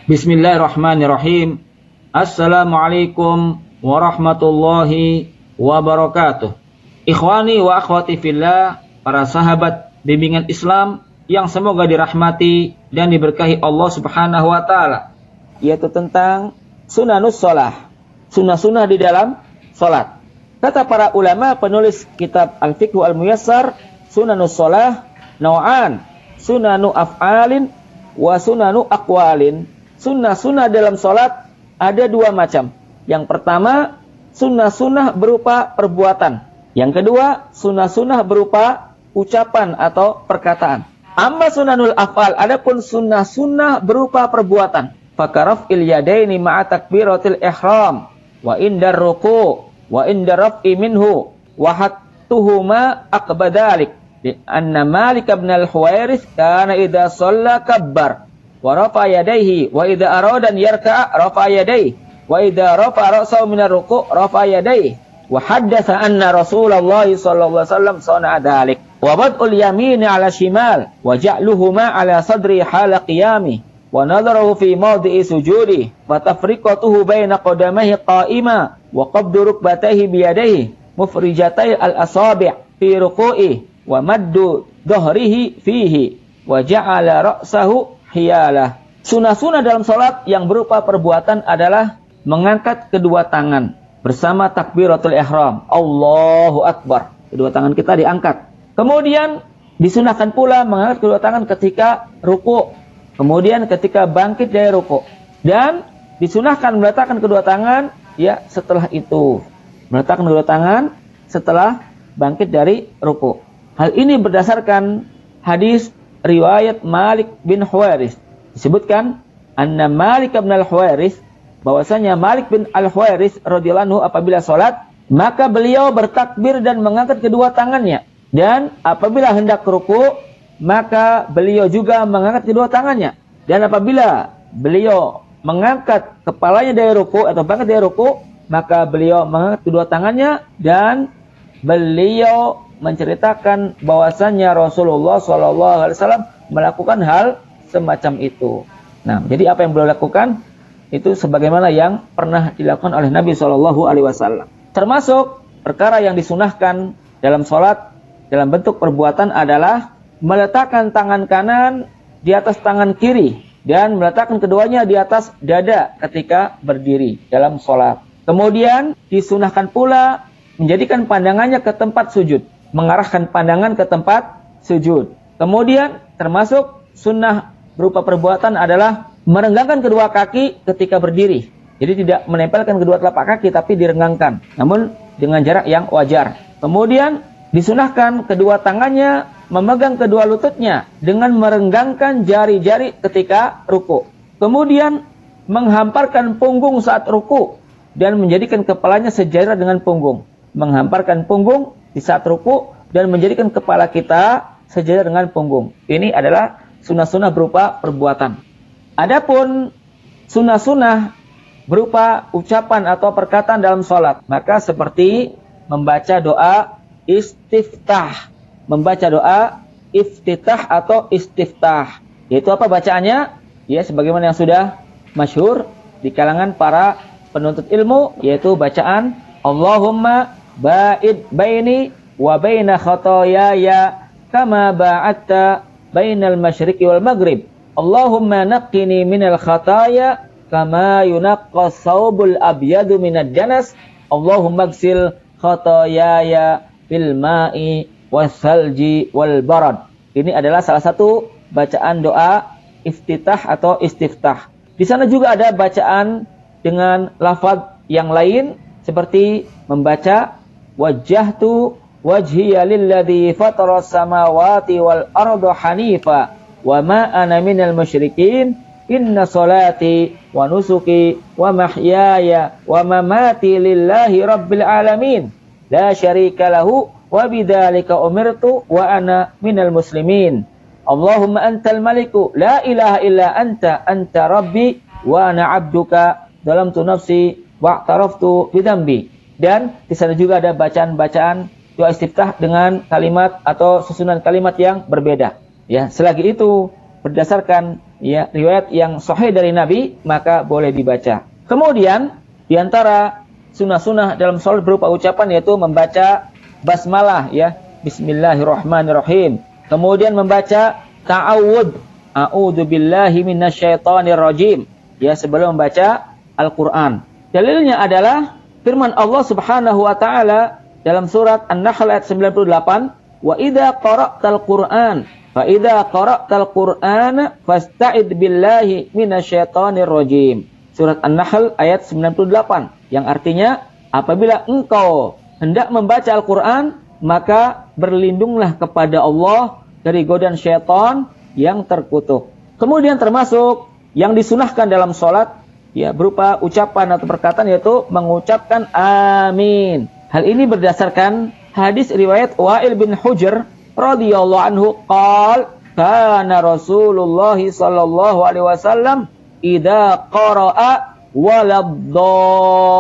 Bismillahirrahmanirrahim. Assalamualaikum warahmatullahi wabarakatuh. Ikhwani wa akhwati fillah, para sahabat bimbingan Islam yang semoga dirahmati dan diberkahi Allah Subhanahu wa taala, yaitu tentang sunanus shalah, sunnah-sunnah di dalam salat. Kata para ulama penulis kitab Al-Fiqh Al-Muyassar, sunanus shalah nau'an, sunanu af'alin wa sunanu aqwalin. Sunnah-sunnah dalam salat ada dua macam. Yang pertama, sunnah-sunnah berupa perbuatan. Yang kedua, sunnah-sunnah berupa ucapan atau perkataan. Amma sunanul af'al, adapun sunnah-sunnah berupa perbuatan. Fakaraf'il yadaini ma'a takbiratil ihram wa indar ruku' wa indar raf'i minhu wa hattuhuma aqbadalik. Anna Malik ibn al-Huwairis kana idza shalla kabbar wa rafa yadayhi wa idza arada an yarka'a rafa yadayhi wa idza rafa ra'sahu min ar-ruku' rafa yadayhi wa haddatsa anna Rasulullah sallallahu alaihi wasallam sana'a dzalik wa bad'ul yamini 'ala shimal wa ja'luhuma 'ala sadri hala qiyami wa nadharuhu fi mawdi'i sujudi wa tafriqatuhu baina qadamayhi qa'ima wa qabdu rukbatayhi bi yadayhi mufrijatay al-asabi' fi ruku'i wa maddu dhahrihi fihi wa ja'ala ra'sahu hiyalah. Sunnah-sunnah dalam salat yang berupa perbuatan adalah mengangkat kedua tangan bersama takbiratul ihram. Allahu Akbar. Kedua tangan kita diangkat. Kemudian disunahkan pula mengangkat kedua tangan ketika ruku'. Kemudian ketika bangkit dari ruku'. Dan disunahkan meletakkan kedua tangan setelah itu. Meletakkan kedua tangan setelah bangkit dari ruku'. Hal ini berdasarkan hadis riwayat Malik bin Huwairis. Disebutkan anna Malik bin al-Huwairis, bahwasanya Malik bin al-Huwairis radhiyallahu anhu apabila salat, maka beliau bertakbir dan mengangkat kedua tangannya. Dan apabila hendak ruku', maka beliau juga mengangkat kedua tangannya. Dan apabila beliau mengangkat kepalanya dari ruku' atau bangkit dari ruku', maka beliau mengangkat kedua tangannya dan beliau menceritakan bahwasannya Rasulullah SAW melakukan hal semacam itu. Nah, jadi apa yang beliau lakukan itu sebagaimana yang pernah dilakukan oleh Nabi SAW. Termasuk perkara yang disunahkan dalam sholat dalam bentuk perbuatan adalah meletakkan tangan kanan di atas tangan kiri dan meletakkan keduanya di atas dada ketika berdiri dalam sholat. Kemudian disunahkan pula menjadikan pandangannya ke tempat sujud, mengarahkan pandangan ke tempat sujud. Kemudian termasuk sunnah berupa perbuatan adalah merenggangkan kedua kaki ketika berdiri. Jadi tidak menempelkan kedua telapak kaki tapi direnggangkan, namun dengan jarak yang wajar. Kemudian disunahkan kedua tangannya memegang kedua lututnya dengan merenggangkan jari-jari ketika ruku. Kemudian menghamparkan punggung saat ruku dan menjadikan kepalanya sejajar dengan punggung. Menghamparkan punggung di saat ruku dan menjadikan kepala kita sejajar dengan punggung. Ini adalah sunnah-sunnah berupa perbuatan. Adapun sunnah-sunnah berupa ucapan atau perkataan dalam sholat, maka seperti membaca doa istiftah. Membaca doa iftitah atau istiftah. Yaitu apa bacaannya? Ya, sebagaimana yang sudah masyhur di kalangan para penuntut ilmu, yaitu bacaan Allahumma ba'id baini wa baina khotoyaya kama ba'atta bainal masyriqi wal maghrib. Allahumma naqqini minal khotoya kama yunaqqas thawbul abyadu minad danas. Allahumma gsil khotoyaya bil ma'i wassalji wal barad. Ini adalah salah satu bacaan doa iftitah atau istiftah. Di sana juga ada bacaan dengan lafaz yang lain seperti membaca wajjahtu wajhiya lilladzi fataras samawati wal arda hanifa wa ma ana minal musyrikin inna salati wa nusuki wa mahyaya wa mamati lillahi rabbil alamin la syarika lahu wa bidzalika umirtu wa ana minal muslimin. Allahumma antal maliku la ilaha illa anta rabbi wa ana abduka dalamtu nafsi wa'taraftu bidambi. Dan di sana juga ada bacaan-bacaan doa istiftah dengan kalimat atau susunan kalimat yang berbeda. Ya, selagi itu berdasarkan ya riwayat yang sahih dari Nabi, maka boleh dibaca. Kemudian di antara sunnah-sunnah dalam salat berupa ucapan yaitu membaca basmalah ya, bismillahirrahmanirrahim. Kemudian membaca ta'awud, a'udzu billahi minasyaitonir rajim ya, sebelum membaca Al-Qur'an. Dalilnya adalah firman Allah Subhanahu wa taala dalam surat An-Nahl ayat 98, wa idza qara'tal Qur'an fa idza qara'tal Qur'ana fasta'id billahi minasyaitonir rajim. Surat An-Nahl ayat 98 yang artinya apabila engkau hendak membaca Al-Qur'an maka berlindunglah kepada Allah dari godaan syaitan yang terkutuk. Kemudian termasuk yang disunahkan dalam salat ya berupa ucapan atau perkataan yaitu mengucapkan amin. Hal ini berdasarkan hadis riwayat Wa'il bin Hujr radhiyallahu anhu qala kana Rasulullah sallallahu alaihi wasallam idza qara'a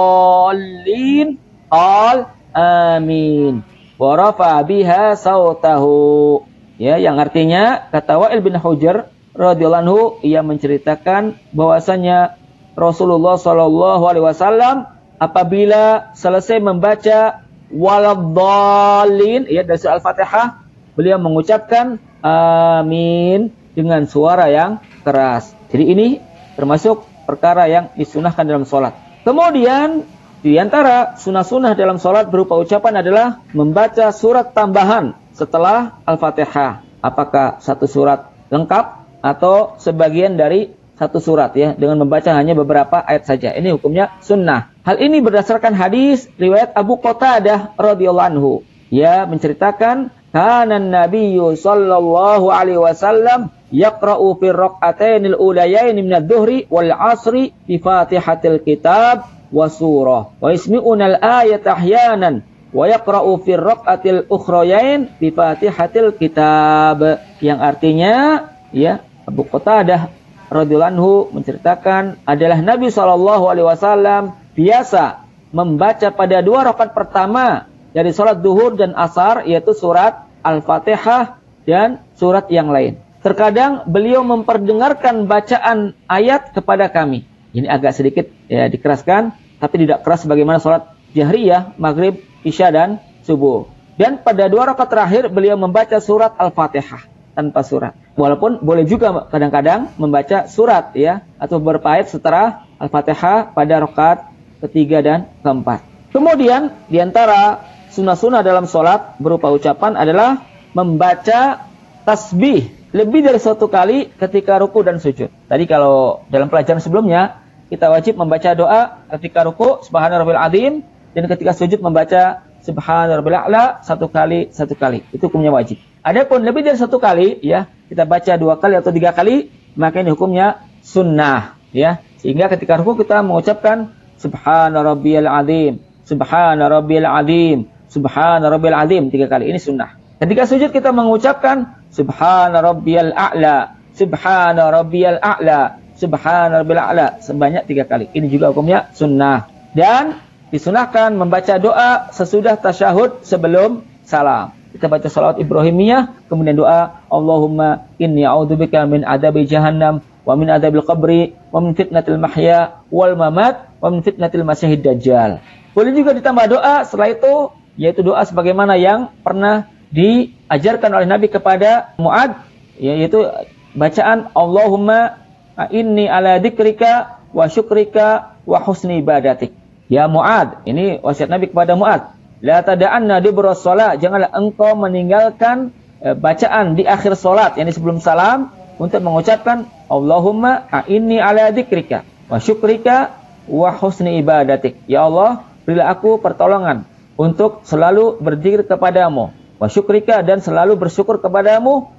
waladdallin qala amin wa rafa'a biha sautahu. Ya, yang artinya kata Wa'il bin Hujr radhiyallahu anhu ia menceritakan bahwasanya Rasulullah sallallahu alaihi wasallam apabila selesai membaca waladdallin ya dari surah Al-Fatihah, beliau mengucapkan amin dengan suara yang keras. Jadi ini termasuk perkara yang disunahkan dalam sholat. Kemudian di antara sunah-sunah dalam sholat berupa ucapan adalah membaca surat tambahan setelah Al-Fatihah. Apakah satu surat lengkap atau sebagian dari satu surat ya, dengan membaca hanya beberapa ayat saja. Ini hukumnya sunnah. Hal ini berdasarkan hadis riwayat Abu Qatadah radhiyallahu anhu. Ya menceritakan kana Nabiyyu sallallahu alaihi wasallam yaqra'u fi raq'atainil ulayaini min adh-dhuhri wal 'ashri bi Fatihatil Kitab wa surah wa ismi'una al-ayat ahyanan wa yaqra'u fi raq'atil ukhrayain bi Fatihatil Kitab, yang artinya ya Abu Qatadah radhiyallahu anhu menceritakan adalah Nabi SAW biasa membaca pada 2 rakaat pertama dari salat zuhur dan asar yaitu surat Al-Fatihah dan surat yang lain. Terkadang beliau memperdengarkan bacaan ayat kepada kami. Ini agak sedikit ya dikeraskan, tapi tidak keras sebagaimana salat jahriyah, maghrib, isya dan subuh. Dan pada 2 rakaat terakhir beliau membaca surat Al-Fatihah tanpa surat. Walaupun boleh juga kadang-kadang membaca surat ya atau beberapa ayat setelah Al-Fatihah pada rakaat ketiga dan keempat. Kemudian di antara sunnah-sunnah dalam sholat berupa ucapan adalah membaca tasbih lebih dari 1 kali ketika ruku dan sujud. Tadi kalau dalam pelajaran sebelumnya kita wajib membaca doa ketika ruku subhana rabbil azim dan ketika sujud membaca subhana rabbil a'la 1 kali. Itu hukumnya wajib. Adapun lebih dari 1 kali ya, kita baca 2 kali atau 3 kali, maka ini hukumnya sunnah ya. Sehingga ketika ruku kita mengucapkan subhana rabbiyal azim, subhana rabbiyal azim, subhana rabbiyal azim 3 kali. Ini sunnah. Ketika sujud kita mengucapkan subhana rabbiyal a'la, subhana rabbiyal a'la, subhana rabbiyal a'la sebanyak 3 kali. Ini juga hukumnya sunnah. Dan disunahkan membaca doa sesudah tasyahud sebelum salam. Kita baca salawat Ibrahimiyah, kemudian doa Allahumma inni a'udzubika min adzabi jahannam wa min adzabil qabri wa min fitnatil mahya wal mamat wa min fitnatil masiihid dajjal. Boleh juga ditambah doa setelah itu, yaitu doa sebagaimana yang pernah diajarkan oleh Nabi kepada Mu'ad, yaitu bacaan Allahumma inni ala dzikrika wa syukrika wa husni ibadatik. Ya Mu'ad, ini wasiat Nabi kepada Mu'ad. La tada'anna dubura shalah, janganlah engkau meninggalkan bacaan di akhir salat, yakni sebelum salam, untuk mengucapkan Allahumma a'inni ala dzikrika wa syukrika wa husni ibadatik. Ya Allah, berilah aku pertolongan untuk selalu berzikir kepadamu, wa syukrika dan selalu bersyukur kepadamu,